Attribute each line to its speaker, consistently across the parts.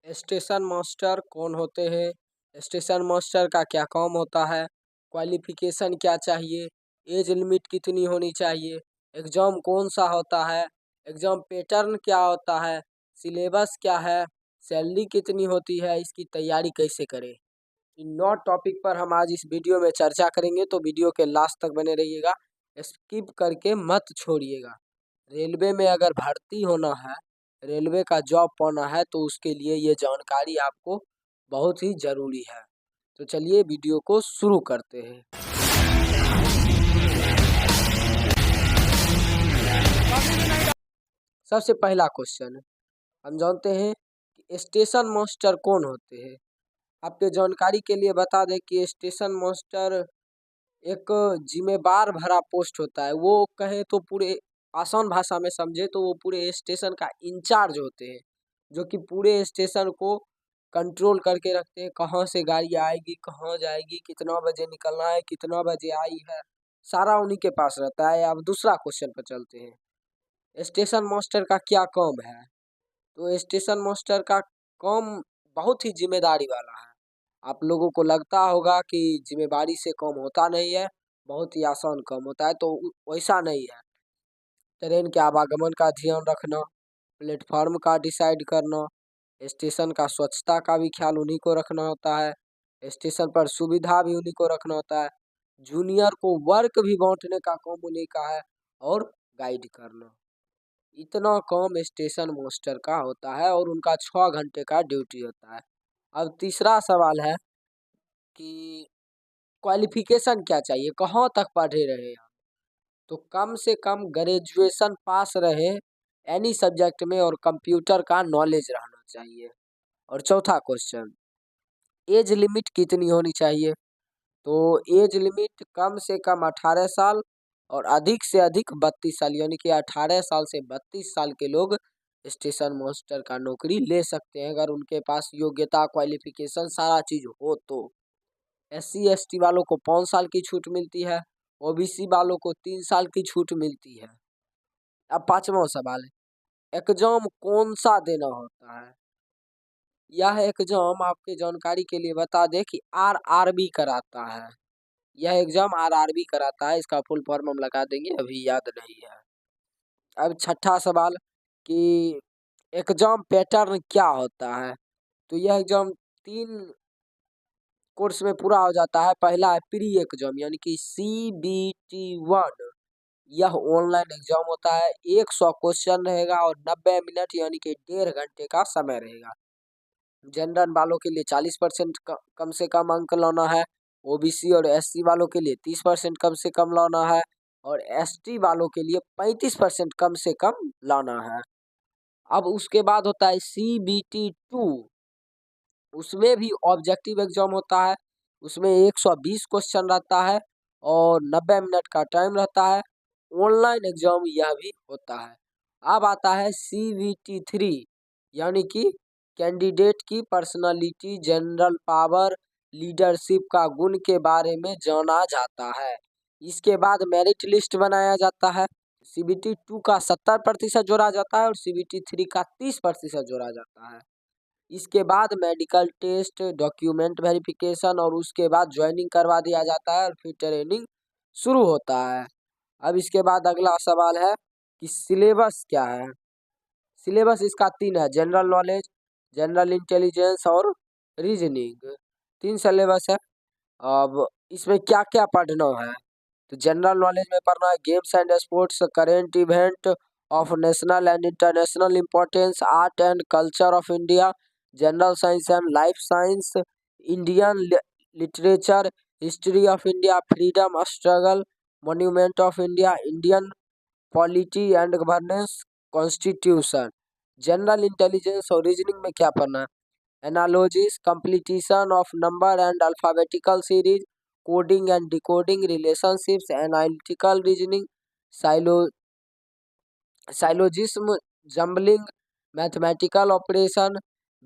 Speaker 1: Station master कौन होते हैं? स्टेशन मास्टर का क्या काम होता है? क्वालिफिकेशन क्या चाहिए? एज लिमिट कितनी होनी चाहिए? एग्ज़ाम कौन सा होता है? एग्ज़ाम पैटर्न क्या होता है? सिलेबस क्या है? सैलरी कितनी होती है? इसकी तैयारी कैसे करें? इन 9 टॉपिक पर हम आज इस वीडियो में चर्चा करेंगे, तो वीडियो के लास्ट तक बने रहिएगा, स्किप करके मत छोड़िएगा। रेलवे में अगर भर्ती होना है, रेलवे का जॉब पाना है, तो उसके लिए ये जानकारी आपको बहुत ही ज़रूरी है। तो चलिए वीडियो को शुरू करते हैं। सबसे पहला क्वेश्चन हम जानते हैं कि स्टेशन मास्टर कौन होते हैं। आपके जानकारी के लिए बता दें कि स्टेशन मास्टर एक जिम्मेदार भरा पोस्ट होता है। वो कहे तो पूरे आसान भाषा में समझे तो वो पूरे स्टेशन का इंचार्ज होते हैं, जो कि पूरे स्टेशन को कंट्रोल करके रखते हैं। कहाँ से गाड़ी आएगी, कहाँ जाएगी, कितना बजे निकलना है, कितना बजे आई है, सारा उन्हीं के पास रहता है। अब दूसरा क्वेश्चन पर चलते हैं। स्टेशन मास्टर का क्या काम है? तो स्टेशन मास्टर का काम बहुत ही जिम्मेदारी वाला है। आप लोगों को लगता होगा कि जिम्मेदारी से काम होता नहीं है, बहुत ही आसान काम होता है, तो वैसा नहीं है। ट्रेन के आवागमन का ध्यान रखना, प्लेटफार्म का डिसाइड करना, स्टेशन का स्वच्छता का भी ख्याल उन्हीं को रखना होता है। स्टेशन पर सुविधा भी उन्हीं को रखना होता है। जूनियर को वर्क भी बांटने का काम उन्हीं का है और गाइड करना। इतना काम स्टेशन मास्टर का होता है और उनका 6 घंटे का ड्यूटी होता है। अब तीसरा सवाल है कि क्वालिफिकेशन क्या चाहिए, कहाँ तक पढ़े रहे आप? तो कम से कम ग्रेजुएशन पास रहे एनी सब्जेक्ट में और कंप्यूटर का नॉलेज रहना चाहिए। और चौथा क्वेश्चन, एज लिमिट कितनी होनी चाहिए? तो एज लिमिट कम से कम 18 साल और अधिक से अधिक 32 साल, यानी कि 18 साल से 32 साल के लोग स्टेशन मास्टर का नौकरी ले सकते हैं, अगर उनके पास योग्यता, क्वालिफिकेशन सारा चीज हो तो। SC ST वालों को 5 साल की छूट मिलती है, OBC वालों को 3 साल की छूट मिलती है। अब पांचवा सवाल है, एग्जाम कौन सा देना होता है? यह एग्जाम आपके जानकारी के लिए बता दें कि RRB कराता है। यह एग्जाम RRB कराता है, इसका फुल फॉर्म हम लगा देंगे, अभी याद नहीं है। अब छठा सवाल कि एग्जाम पैटर्न क्या होता है? तो यह एग्जाम 3 कोर्स में पूरा हो जाता है। पहला है प्री एग्जाम, यानी कि CBT1। यह ऑनलाइन एग्जाम होता है। 100 क्वेश्चन रहेगा और 90 मिनट यानी कि 1.5 घंटे का समय रहेगा। जनरल वालों के लिए 40% कम से कम अंक लाना है। OBC और SC वालों के लिए 30% कम से कम लाना है और ST वालों के लिए 35% कम से कम लाना है। अब उसके बाद होता है CBT2। उसमें भी ऑब्जेक्टिव एग्जाम होता है। उसमें 120 क्वेश्चन रहता है और 90 मिनट का टाइम रहता है। ऑनलाइन एग्जाम यह भी होता है। अब आता है CBT3, यानी कि कैंडिडेट की पर्सनालिटी, जनरल पावर, लीडरशिप का गुण के बारे में जाना जाता है। इसके बाद मेरिट लिस्ट बनाया जाता है। CBT2 का 70% जोड़ा जाता है और CBT3 का 30% जोड़ा जाता है। इसके बाद मेडिकल टेस्ट, डॉक्यूमेंट वेरिफिकेशन और उसके बाद ज्वाइनिंग करवा दिया जाता है और फिर ट्रेनिंग शुरू होता है। अब इसके बाद अगला सवाल है कि सिलेबस क्या है? सिलेबस इसका 3 है, जनरल नॉलेज, जनरल इंटेलिजेंस और रीजनिंग। 3 सिलेबस है। अब इसमें क्या क्या पढ़ना है? तो जनरल नॉलेज में पढ़ना है games and sports, current event of national and international importance, art and culture of India, general science and life science, Indian literature, history of India, freedom struggle, monument of India, Indian polity and governance, constitution. General intelligence और reasoning में क्या पढ़ना है? Analogies, completion of number and alphabetical series, coding and decoding, relationships, analytical reasoning, silo syllogism, jumbling, mathematical operation,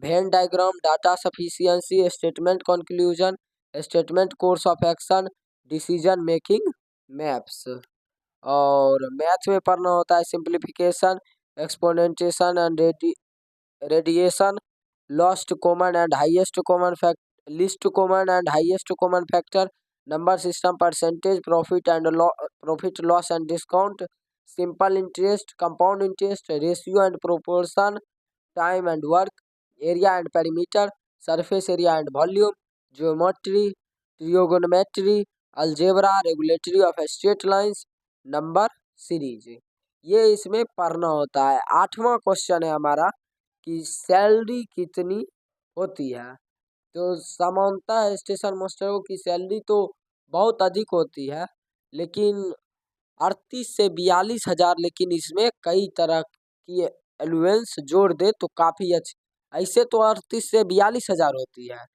Speaker 1: Venn diagram, data sufficiency, statement conclusion, statement course of action, decision making, maps. और math में पढ़ना होता है simplification, exponentiation and radiation, lost common and highest common factor, list common and highest common factor, number system, percentage, profit loss and discount, simple interest, compound interest, ratio and proportion, time and work, area and perimeter, surface area and volume, geometry, trigonometry, algebra, regulatory of straight lines, number series. ये इसमें पढ़ना होता है। 8वां question है हमारा कि salary कितनी होती है। तो सामान्यतः स्टेशन मास्टरों की सैलरी तो बहुत अधिक होती है, लेकिन 38 से 42 हज़ार, लेकिन इसमें कई तरह की एलुवेंस जोड़ दे तो काफ़ी अच्छी। ऐसे तो 38 से 42 हज़ार होती है,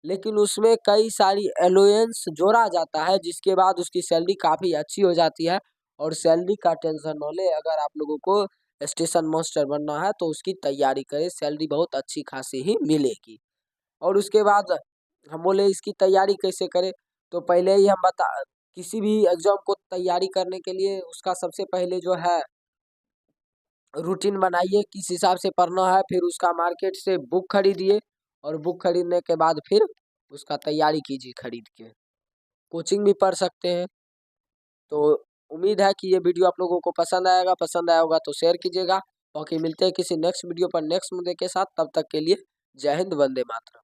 Speaker 1: लेकिन उसमें कई सारी एलुवेंस जोड़ा जाता है, जिसके बाद उसकी सैलरी काफ़ी अच्छी हो जाती है। और सैलरी का टेंशन न ले, अगर आप लोगों को स्टेशन मास्टर बनना है तो उसकी तैयारी करें, सैलरी बहुत अच्छी खासी ही मिलेगी। और उसके बाद हम बोले इसकी तैयारी कैसे करें, तो पहले ही हम बता, किसी भी एग्जाम को तैयारी करने के लिए उसका सबसे पहले जो है रूटीन बनाइए, किस हिसाब से पढ़ना है, फिर उसका मार्केट से बुक खरीदिए, और बुक खरीदने के बाद फिर उसका तैयारी कीजिए खरीद के। कोचिंग भी पढ़ सकते हैं। तो उम्मीद है कि ये वीडियो आप लोगों को पसंद आएगा, पसंद आया होगा तो शेयर कीजिएगा। बाकी मिलते हैं किसी नेक्स्ट वीडियो पर नेक्स्ट मुद्दे के साथ, तब तक के लिए जय हिंद, वंदे मातरम।